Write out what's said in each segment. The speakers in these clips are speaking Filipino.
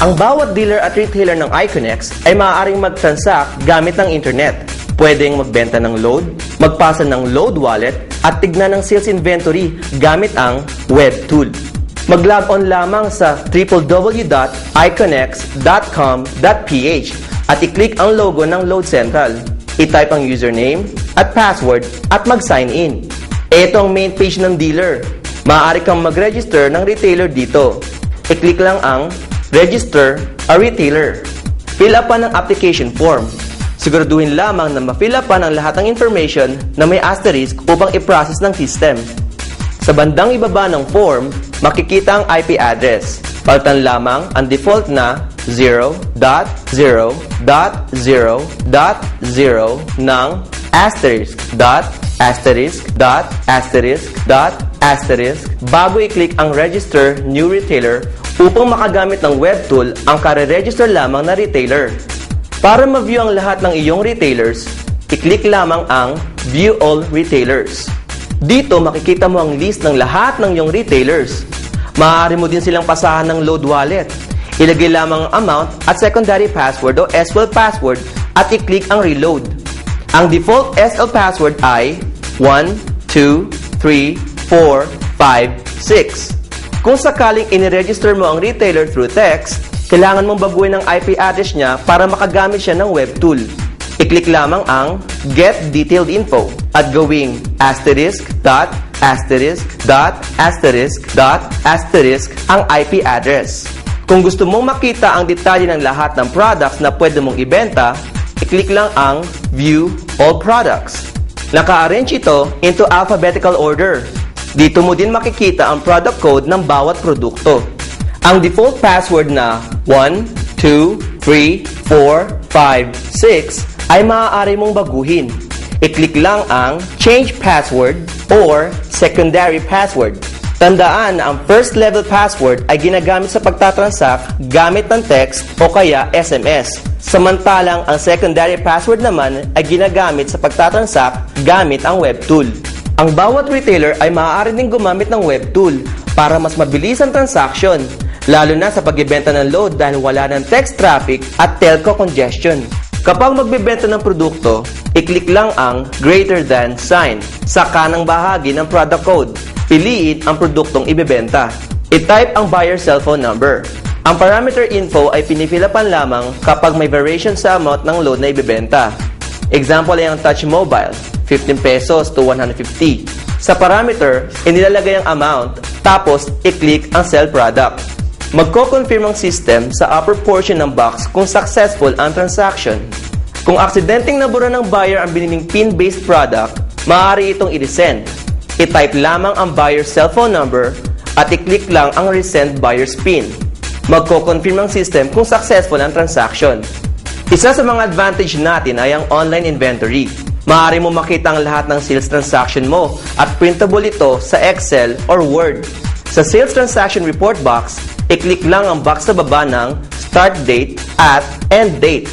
Ang bawat dealer at retailer ng Iconex ay maaaring mag-transact gamit ng internet. Pwedeng magbenta ng load, magpasa ng load wallet, at tignan ng sales inventory gamit ang web tool. Mag-log on lamang sa www.iconex.com.ph at i-click ang logo ng Load Central. I-type ang username at password at mag-sign in. Ito ang main page ng dealer. Maaari kang mag-register ng retailer dito. I-click lang ang Register a Retailer. Fill up ng application form. Siguraduhin lamang na ma-fill up ang lahat ng information na may asterisk upang i-process ng system. Sa bandang ibaba ng form, makikita ang IP address. Palitan lamang ang default na 0.0.0.0 ng ****** bago i-click ang Register New Retailer upang makagamit ng web tool ang kare-register lamang na retailer. Para ma-view ang lahat ng iyong retailers, i-click lamang ang View All Retailers. Dito makikita mo ang list ng lahat ng iyong retailers. Maaari mo din silang pasahan ng load wallet. Ilagay lamang ang amount at secondary password o SQL password at i-click ang reload. Ang default SL password ay 12345 6. Kung sakaling iniregister mo ang retailer through text, kailangan mong baguhin ang IP address niya para makagamit siya ng web tool. I-click lamang ang Get Detailed Info at gawing ****** ang IP address. Kung gusto mong makita ang detalye ng lahat ng products na pwede mong ibenta, i-click lang ang View All Products. Naka-arrange ito into alphabetical order. Dito mo din makikita ang product code ng bawat produkto. Ang default password na 12345 6 ay maaari mong baguhin. I-click lang ang Change Password or Secondary Password. Tandaan na ang first level password ay ginagamit sa pagtatransact gamit ng text o kaya SMS. Samantalang ang secondary password naman ay ginagamit sa pagtatransact gamit ang web tool. Ang bawat retailer ay maaari din gumamit ng web tool para mas mabilis ang transaction, lalo na sa pagbebenta ng load dahil wala ng text traffic at telco congestion. Kapag magbebenta ng produkto, i-click lang ang greater than sign sa kanang bahagi ng product code. Piliin ang produktong ibebenta. I-type ang buyer cellphone number. Ang parameter info ay pinifilapan lamang kapag may variation sa amount ng load na ibebenta. Example ay ang Touch Mobile, 15 pesos to 150. Sa parameter, inilalagay ang amount, tapos i-click ang Sell Product. Magko-confirm ang system sa upper portion ng box kung successful ang transaction. Kung aksidenteng nabura ng buyer ang biniling pin-based product, maaari itong i-resend. I-type lamang ang buyer's cellphone number at i-click lang ang Resend Buyer's PIN. Magko-confirm ang system kung successful ang transaction. Isa sa mga advantage natin ay ang online inventory. Maaari mo makita ang lahat ng sales transaction mo at printable ito sa Excel or Word. Sa Sales Transaction Report box, i-click lang ang box sa baba ng Start Date at End Date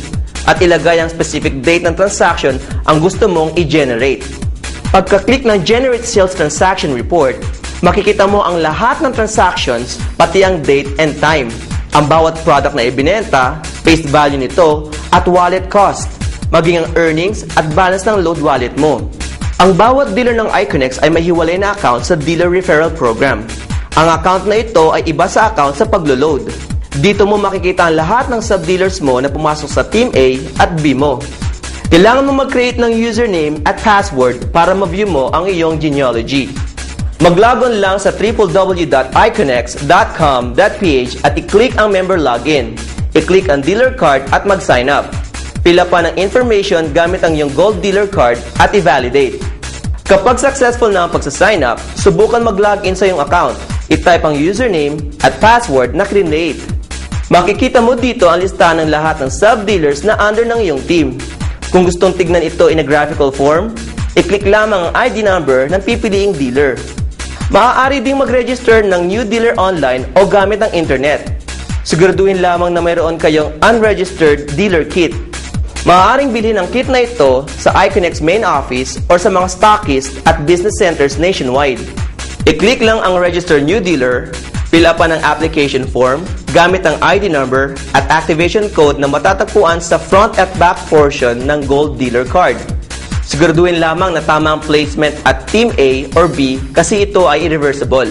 at ilagay ang specific date ng transaction ang gusto mong i-generate. Pagka-click ng Generate Sales Transaction Report, makikita mo ang lahat ng transactions pati ang date and time, ang bawat product na ibinenta, face value nito, at wallet cost, maging ang earnings at balance ng load wallet mo. Ang bawat dealer ng Iconex ay may hiwalay na account sa Dealer Referral Program. Ang account na ito ay iba sa account sa paglo-load. Dito mo makikita ang lahat ng sub-dealers mo na pumasok sa Team A at B mo. Kailangan mo mag-create ng username at password para ma-view mo ang iyong genealogy. Mag-logon lang sa www.iconex.com.ph at i-click ang member login. I-click ang dealer card at mag-sign up. Fill up pa ng information gamit ang iyong gold dealer card at i-validate. Kapag successful na ang pagsa-sign up, subukan mag-login sa iyong account. I-type ang username at password na create. Makikita mo dito ang listahan ng lahat ng sub-dealers na under ng iyong team. Kung gustong tignan ito in a graphical form, i-click lamang ang ID number ng pipiliing dealer. Maaari ding mag-register ng new dealer online o gamit ang internet. Siguraduhin lamang na mayroon kayong unregistered dealer kit. Maaaring bilhin ang kit na ito sa Iconex main office or sa mga stockist at business centers nationwide. I-click lang ang Register New Dealer, fill up ang application form, gamit ang ID number at activation code na matatagpuan sa front at back portion ng Gold Dealer Card. Siguraduhin lamang na tama ang placement at Team A or B kasi ito ay irreversible.